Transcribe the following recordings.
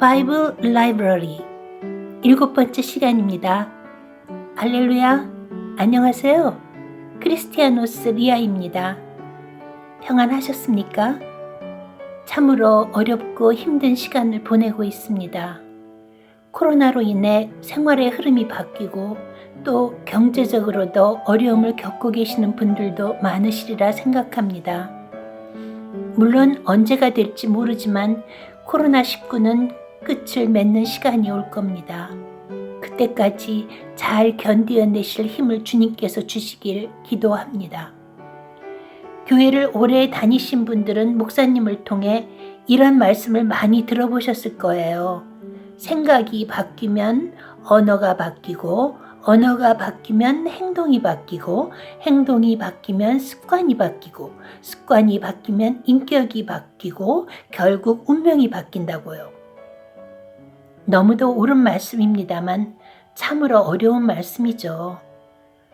바이블 라이브러리 7번째 시간입니다. 할렐루야, 안녕하세요. 크리스티아노스 리아입니다. 평안하셨습니까? 참으로 어렵고 힘든 시간을 보내고 있습니다. 코로나로 인해 생활의 흐름이 바뀌고 또 경제적으로도 어려움을 겪고 계시는 분들도 많으시리라 생각합니다. 물론 언제가 될지 모르지만 코로나19는 끝을 맺는 시간이 올 겁니다. 그때까지 잘 견디어내실 힘을 주님께서 주시길 기도합니다. 교회를 오래 다니신 분들은 목사님을 통해 이런 말씀을 많이 들어보셨을 거예요. 생각이 바뀌면 언어가 바뀌고, 언어가 바뀌면 행동이 바뀌고, 행동이 바뀌면 습관이 바뀌고, 습관이 바뀌면 인격이 바뀌고, 결국 운명이 바뀐다고요. 너무도 옳은 말씀입니다만 참으로 어려운 말씀이죠.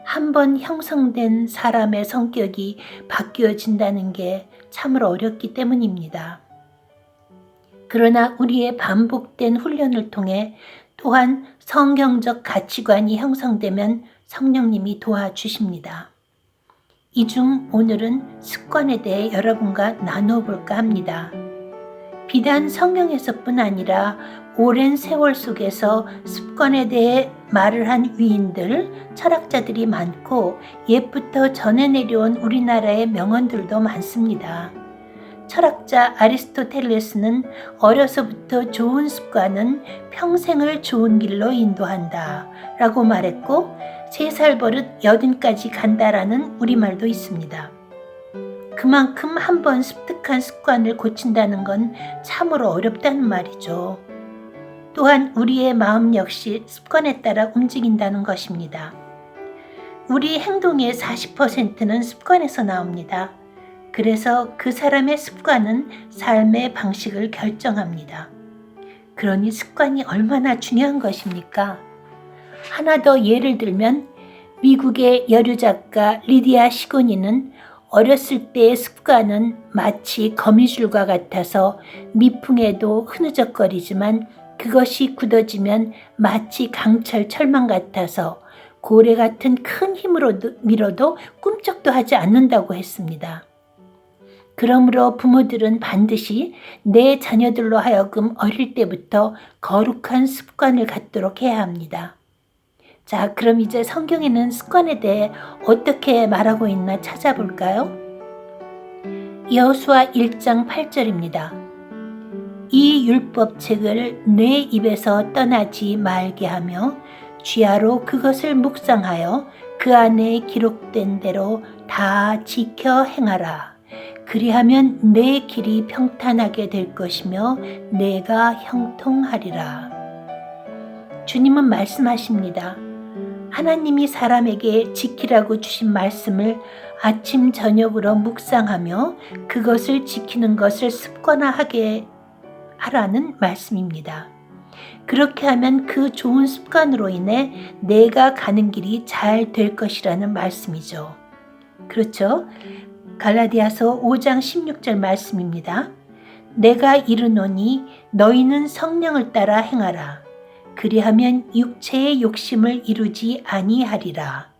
한번 형성된 사람의 성격이 바뀌어진다는 게 참으로 어렵기 때문입니다. 그러나 우리의 반복된 훈련을 통해 또한 성경적 가치관이 형성되면 성령님이 도와주십니다. 이 중 오늘은 습관에 대해 여러분과 나누어 볼까 합니다. 비단 성경에서뿐 아니라 오랜 세월 속에서 습관에 대해 말을 한 위인들, 철학자들이 많고 옛부터 전해 내려온 우리나라의 명언들도 많습니다. 철학자 아리스토텔레스는 어려서부터 좋은 습관은 평생을 좋은 길로 인도한다 라고 말했고 3살 버릇 80까지 간다라는 우리말도 있습니다. 그만큼 한번 습득한 습관을 고친다는 건 참으로 어렵다는 말이죠. 또한 우리의 마음 역시 습관에 따라 움직인다는 것입니다. 우리 행동의 40%는 습관에서 나옵니다. 그래서 그 사람의 습관은 삶의 방식을 결정합니다. 그러니 습관이 얼마나 중요한 것입니까? 하나 더 예를 들면 미국의 여류 작가 리디아 시고니는 어렸을 때의 습관은 마치 거미줄과 같아서 미풍에도 흐느적거리지만 그것이 굳어지면 마치 강철 철망 같아서 고래 같은 큰 힘으로 밀어도 꿈쩍도 하지 않는다고 했습니다. 그러므로 부모들은 반드시 내 자녀들로 하여금 어릴 때부터 거룩한 습관을 갖도록 해야 합니다. 자, 그럼 이제 성경에는 습관에 대해 어떻게 말하고 있나 찾아볼까요? 여호수아 1장 8절입니다. 이 율법책을 내 입에서 떠나지 말게 하며 쥐하로 그것을 묵상하여 그 안에 기록된 대로 다 지켜 행하라. 그리하면 내 길이 평탄하게 될 것이며 내가 형통하리라. 주님은 말씀하십니다. 하나님이 사람에게 지키라고 주신 말씀을 아침 저녁으로 묵상하며 그것을 지키는 것을 습관화하게 하라는 말씀입니다. 그렇게 하면 그 좋은 습관으로 인해 내가 가는 길이 잘 될 것이라는 말씀이죠. 그렇죠? 갈라디아서 5장 16절 말씀입니다. 내가 이르노니 너희는 성령을 따라 행하라. 그리하면 육체의 욕심을 이루지 아니하리라.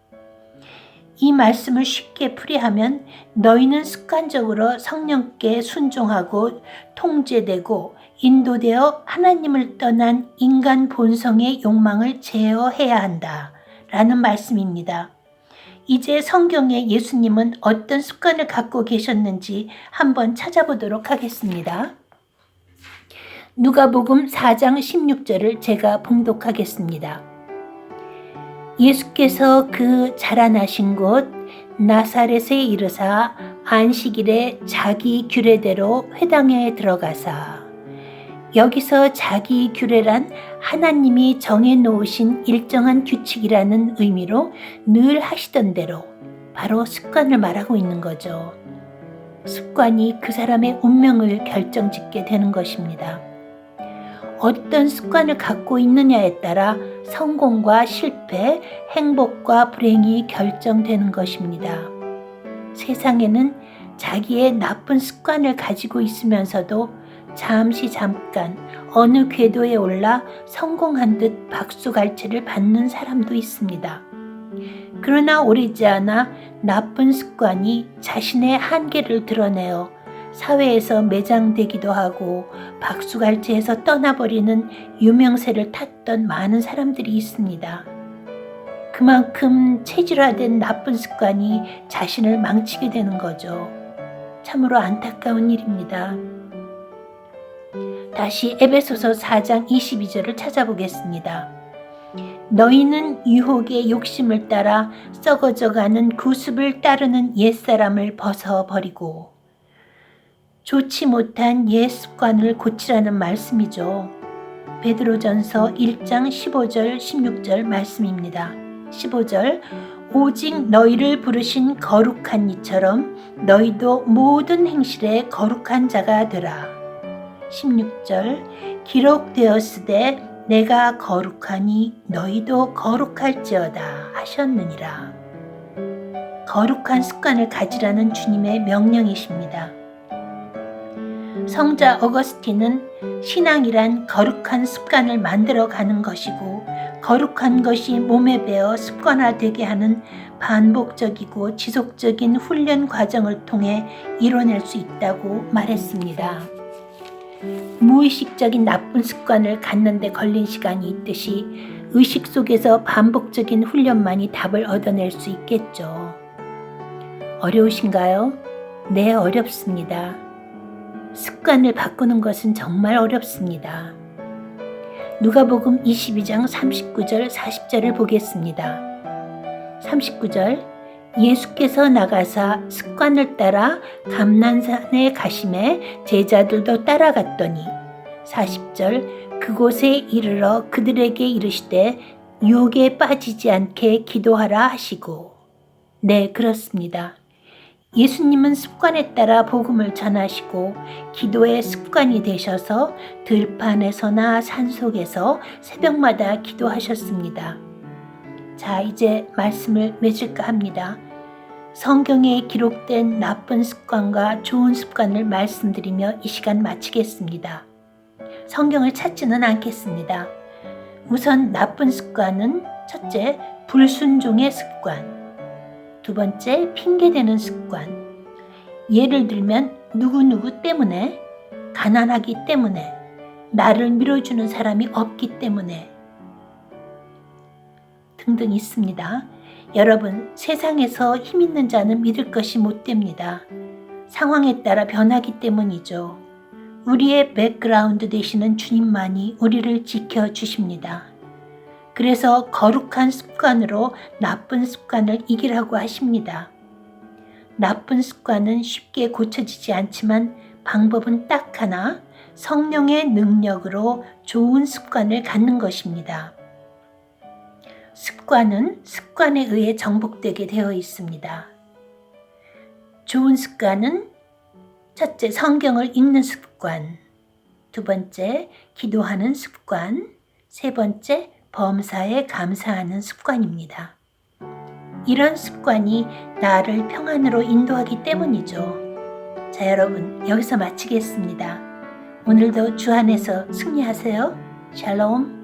이 말씀을 쉽게 풀이하면 너희는 습관적으로 성령께 순종하고 통제되고 인도되어 하나님을 떠난 인간 본성의 욕망을 제어해야 한다 라는 말씀입니다. 이제 성경에 예수님은 어떤 습관을 갖고 계셨는지 한번 찾아보도록 하겠습니다. 누가복음 4장 16절을 제가 봉독하겠습니다. 예수께서 그 자라나신 곳 나사렛에 이르사 안식일에 자기 규례대로 회당에 들어가사. 여기서 자기 규례란 하나님이 정해놓으신 일정한 규칙이라는 의미로 늘 하시던 대로 바로 습관을 말하고 있는 거죠. 습관이 그 사람의 운명을 결정짓게 되는 것입니다. 어떤 습관을 갖고 있느냐에 따라 성공과 실패, 행복과 불행이 결정되는 것입니다. 세상에는 자기의 나쁜 습관을 가지고 있으면서도 잠깐 어느 궤도에 올라 성공한 듯 박수갈채를 받는 사람도 있습니다. 그러나 오래지 않아 나쁜 습관이 자신의 한계를 드러내어 사회에서 매장되기도 하고 박수갈채에서 떠나버리는 유명세를 탔던 많은 사람들이 있습니다. 그만큼 체질화된 나쁜 습관이 자신을 망치게 되는 거죠. 참으로 안타까운 일입니다. 다시 에베소서 4장 22절을 찾아보겠습니다. 너희는 유혹의 욕심을 따라 썩어져가는 구습을 따르는 옛사람을 벗어버리고, 좋지 못한 옛 습관을 고치라는 말씀이죠. 베드로전서 1장 15절 16절 말씀입니다. 15절 오직 너희를 부르신 거룩한 이처럼 너희도 모든 행실에 거룩한 자가 되라. 16절 기록되었으되 내가 거룩하니 너희도 거룩할지어다 하셨느니라. 거룩한 습관을 가지라는 주님의 명령이십니다. 성자 어거스틴은 신앙이란 거룩한 습관을 만들어가는 것이고, 거룩한 것이 몸에 배어 습관화되게 하는 반복적이고 지속적인 훈련 과정을 통해 이뤄낼 수 있다고 말했습니다. 무의식적인 나쁜 습관을 갖는 데 걸린 시간이 있듯이 의식 속에서 반복적인 훈련만이 답을 얻어낼 수 있겠죠. 어려우신가요? 네, 어렵습니다. 습관을 바꾸는 것은 정말 어렵습니다. 누가복음 22장 39절 40절을 보겠습니다. 39절 예수께서 나가사 습관을 따라 감난산에 가심에 제자들도 따라갔더니 40절 그곳에 이르러 그들에게 이르시되 유혹에 빠지지 않게 기도하라 하시고. 네, 그렇습니다. 예수님은 습관에 따라 복음을 전하시고 기도의 습관이 되셔서 들판에서나 산속에서 새벽마다 기도하셨습니다. 자, 이제 말씀을 맺을까 합니다. 성경에 기록된 나쁜 습관과 좋은 습관을 말씀드리며 이 시간 마치겠습니다. 성경을 찾지는 않겠습니다. 우선 나쁜 습관은 첫째, 불순종의 습관. 두 번째, 핑계대는 습관. 예를 들면 누구누구 때문에, 가난하기 때문에, 나를 밀어주는 사람이 없기 때문에 등등 있습니다. 여러분, 세상에서 힘 있는 자는 믿을 것이 못 됩니다. 상황에 따라 변하기 때문이죠. 우리의 백그라운드 되시는 주님만이 우리를 지켜주십니다. 그래서 거룩한 습관으로 나쁜 습관을 이기라고 하십니다. 나쁜 습관은 쉽게 고쳐지지 않지만 방법은 딱 하나, 성령의 능력으로 좋은 습관을 갖는 것입니다. 습관은 습관에 의해 정복되게 되어 있습니다. 좋은 습관은 첫째, 성경을 읽는 습관. 두 번째, 기도하는 습관. 세 번째, 범사에 감사하는 습관입니다. 이런 습관이 나를 평안으로 인도하기 때문이죠. 자, 여러분, 여기서 마치겠습니다. 오늘도 주 안에서 승리하세요. 샬롬.